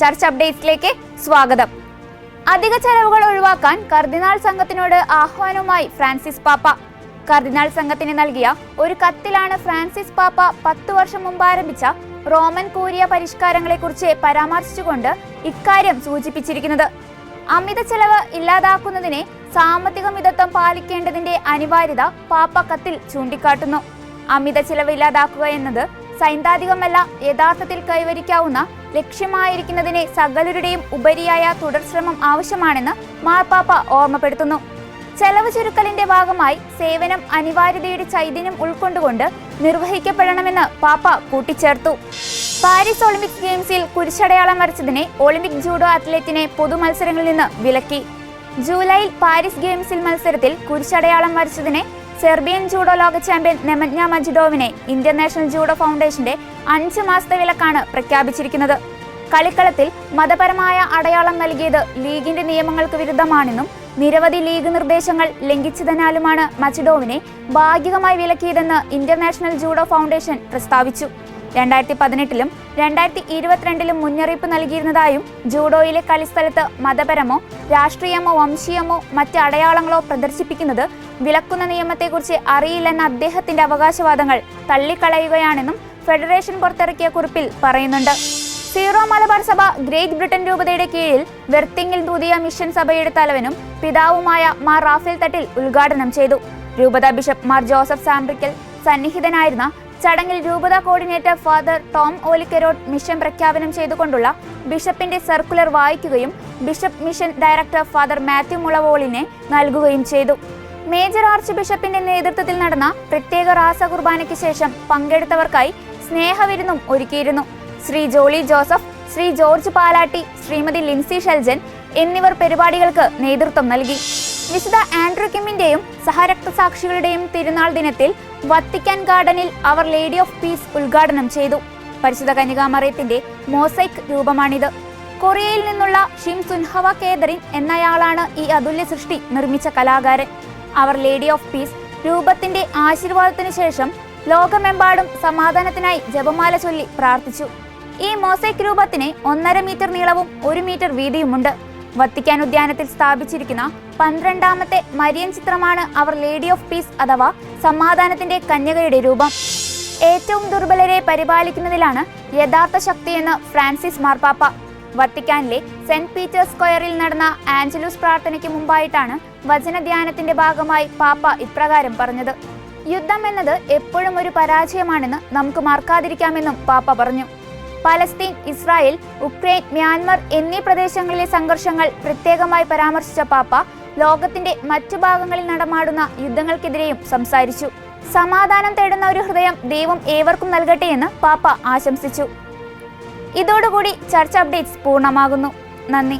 Church അപ്ഡേറ്റ്സിലേക്ക് സ്വാഗതം. അധിക ചെലവുകൾ ഒഴിവാക്കാൻ കർദിനാൾ സംഘത്തിനോട് ആഹ്വാനവുമായി ഫ്രാൻസിസ് പാപ്പ. കർദിനാൾ സംഘത്തിന് നൽകിയ ഒരു കത്തിലാണ് ഫ്രാൻസിസ് പാപ്പ 10 വർഷം മുമ്പ് ആരംഭിച്ച റോമൻ കൂരിയ പരിഷ്കാരങ്ങളെക്കുറിച്ച് പരാമർശിച്ചുകൊണ്ട് ഇക്കാര്യം സൂചിപ്പിച്ചിരിക്കുന്നത്. അമിത ചെലവ് ഇല്ലാതാക്കുന്നതിനെ സാമ്പത്തിക മിതത്വം പാലിക്കേണ്ടതിന്റെ അനിവാര്യത പാപ്പ കത്തിൽ ചൂണ്ടിക്കാട്ടുന്നു. അമിത ചെലവ് ഇല്ലാതാക്കുക എന്നത് സൈദ്ധാന്തികമല്ല, യഥാർത്ഥത്തിൽ കൈവരിക്കാവുന്ന ലക്ഷ്യമായിരിക്കുന്നതിനെ സകലരുടെയും ഉപരിയായ തുടർശ്രമം ആവശ്യമാണെന്ന് മാർപ്പാപ്പ ഓർമ്മപ്പെടുത്തുന്നു. ചെലവ് ചുരുക്കലിന്റെ ഭാഗമായി സേവനം അനിവാര്യതയുടെ ചൈതന്യം ഉൾക്കൊണ്ടുകൊണ്ട് നിർവഹിക്കപ്പെടണമെന്ന് പാപ്പ കൂട്ടിച്ചേർത്തു. പാരീസ് ഒളിമ്പിക്സ് ഗെയിംസിൽ കുരിശടയാളം വരച്ചതിനെ ഒളിമ്പിക് ജൂഡോ അത്ലറ്റിനെ പൊതുമത്സരങ്ങളിൽ നിന്ന് വിലക്കി. ജൂലൈയിൽ പാരീസ് ഗെയിംസിൽ മത്സരത്തിൽ കുരിശടയാളം വരച്ചതിനെ സെർബിയൻ ജൂഡോ ലോക ചാമ്പ്യൻ നെമന്യ മജിഡോവിനെ ഇന്റർനാഷണൽ ജൂഡോ ഫൗണ്ടേഷന്റെ 5 മാസത്തെ വിലക്കാണ് പ്രഖ്യാപിച്ചിരിക്കുന്നത്. കളിക്കളത്തിൽ മതപരമായ അടയാളം നൽകിയത് ലീഗിന്റെ നിയമങ്ങൾക്ക് വിരുദ്ധമാണെന്നും നിരവധി ലീഗ് നിർദ്ദേശങ്ങൾ ലംഘിച്ചതിനാലുമാണ് മജിഡോവിനെ ഭാഗികമായി വിലക്കിയതെന്ന് ഇന്റർനാഷണൽ ജൂഡോ ഫൗണ്ടേഷൻ പ്രസ്താവിച്ചു. 2018-ലും 2022-ലും മുന്നറിയിപ്പ് നൽകിയിരുന്നതായും ജൂഡോയിലെ കളിസ്ഥലത്ത് മതപരമോ രാഷ്ട്രീയമോ വംശീയമോ മറ്റ് അടയാളങ്ങളോ പ്രദർശിപ്പിക്കുന്നത് വിലക്കുന്ന നിയമത്തെക്കുറിച്ച് അറിയില്ലെന്ന അദ്ദേഹത്തിന്റെ അവകാശവാദങ്ങൾ തള്ളിക്കളയുകയാണെന്നും ഫെഡറേഷൻ പുറത്തിറക്കിയ കുറിപ്പിൽ പറയുന്നുണ്ട്. സീറോ മലബാർ സഭ ഗ്രേറ്റ് ബ്രിട്ടൻ രൂപതയുടെ കീഴിൽ വെർത്തിങ്ങിൽ ദൂതിയ മിഷൻ സഭയുടെ തലവനും പിതാവുമായ മാർ റാഫേൽ തട്ടിൽ ഉദ്ഘാടനം ചെയ്തു. രൂപത ബിഷപ്പ് മാർ ജോസഫ് സാംബ്രിക്കൽ സന്നിഹിതനായിരുന്ന ചടങ്ങിൽ രൂപത coordinator father Tom Olikkarottu mission പ്രഖ്യാപനം ചെയ്തുകൊണ്ടുള്ള ബിഷപ്പിന്റെ സർക്കുലർ വായിക്കുകയും bishop mission director father Matthew മുളവോളിനെ നൽകുകയും ചെയ്തു. മേജർ ആർച്ച് ബിഷപ്പിന്റെ നേതൃത്വത്തിൽ നടന്ന പ്രത്യേക റാസ കുർബാനയ്ക്ക് ശേഷം പങ്കെടുത്തവർക്കായി സ്നേഹവിരുന്നും ഒരുക്കിയിരുന്നു. ശ്രീ ജോളി ജോസഫ്, ശ്രീ ജോർജ് പാലാട്ടി, ശ്രീമതി ലിൻസി ഷെൽജൻ എന്നിവർ പരിപാടികൾക്ക് നേതൃത്വം നൽകി. വിശുദ്ധ ആൻഡ്രൂ കിമ്മിന്റെയും സഹരക്തസാക്ഷികളുടെയും തിരുനാൾ ദിനത്തിൽ വത്തിക്കാൻ ഗാർഡനിൽ അവർ ലേഡി ഓഫ് പീസ് ഉദ്ഘാടനം ചെയ്തു. പരിശുദ്ധ കന്യകാമറിയത്തിന്റെ മോസൈക്ക് രൂപമാണിത്. കൊറിയയിൽ നിന്നുള്ള ഷിം സുൻഹവ കേദറിൻ എന്നയാളാണ് ഈ അതുല്യ സൃഷ്ടി നിർമ്മിച്ച കലാകാരൻ. അവർ ലേഡി ഓഫ് പീസ് രൂപത്തിന്റെ ആശീർവാദത്തിനു ശേഷം ലോകമെമ്പാടും സമാധാനത്തിനായി ജപമാല ചൊല്ലി പ്രാർത്ഥിച്ചു. ഈ മോസൈക്ക് രൂപത്തിന് 1.5 മീറ്റർ നീളവും 1 മീറ്റർ വീതിയുമുണ്ട്. വത്തിക്കാൻ ഉദ്യാനത്തിൽ സ്ഥാപിച്ചിരിക്കുന്ന 12ാമത്തെ മരിയൻ ചിത്രമാണ് അവർ ലേഡി ഓഫ് പീസ് അഥവാ സമാധാനത്തിന്റെ കന്യകയുടെ രൂപം. ഏറ്റവും ദുർബലരെ പരിപാലിക്കുന്നതിലാണ് യഥാർത്ഥ ശക്തിയെന്ന് ഫ്രാൻസിസ് മാർപ്പാപ്പ. വത്തിക്കാനിലെ സെന്റ് പീറ്റേഴ്സ് സ്ക്വയറിൽ നടന്ന ആഞ്ചലൂസ് പ്രാർത്ഥനയ്ക്ക് മുമ്പായിട്ടാണ് വചനധ്യാനത്തിന്റെ ഭാഗമായി പാപ്പ ഇപ്രകാരം പറഞ്ഞത്. യുദ്ധം എന്നത് എപ്പോഴും ഒരു പരാജയമാണെന്ന് നമുക്ക് മറക്കാതിരിക്കാമെന്നും പാപ്പ പറഞ്ഞു. പലസ്തീൻ, ഇസ്രായേൽ, ഉക്രൈൻ, മ്യാൻമർ എന്നീ പ്രദേശങ്ങളിലെ സംഘർഷങ്ങൾ പ്രത്യേകമായി പരാമർശിച്ച പാപ്പ ലോകത്തിന്റെ മറ്റു ഭാഗങ്ങളിൽ നടമാടുന്ന യുദ്ധങ്ങൾക്കെതിരെയും സംസാരിച്ചു. സമാധാനം തേടുന്ന ഒരു ഹൃദയം ദൈവം ഏവർക്കും നൽകട്ടെ എന്ന് പാപ്പ ആശംസിച്ചു. ഇതോടുകൂടി ചർച്ച് അപ്ഡേറ്റ്സ് പൂർണ്ണമാകുന്നു. നന്ദി.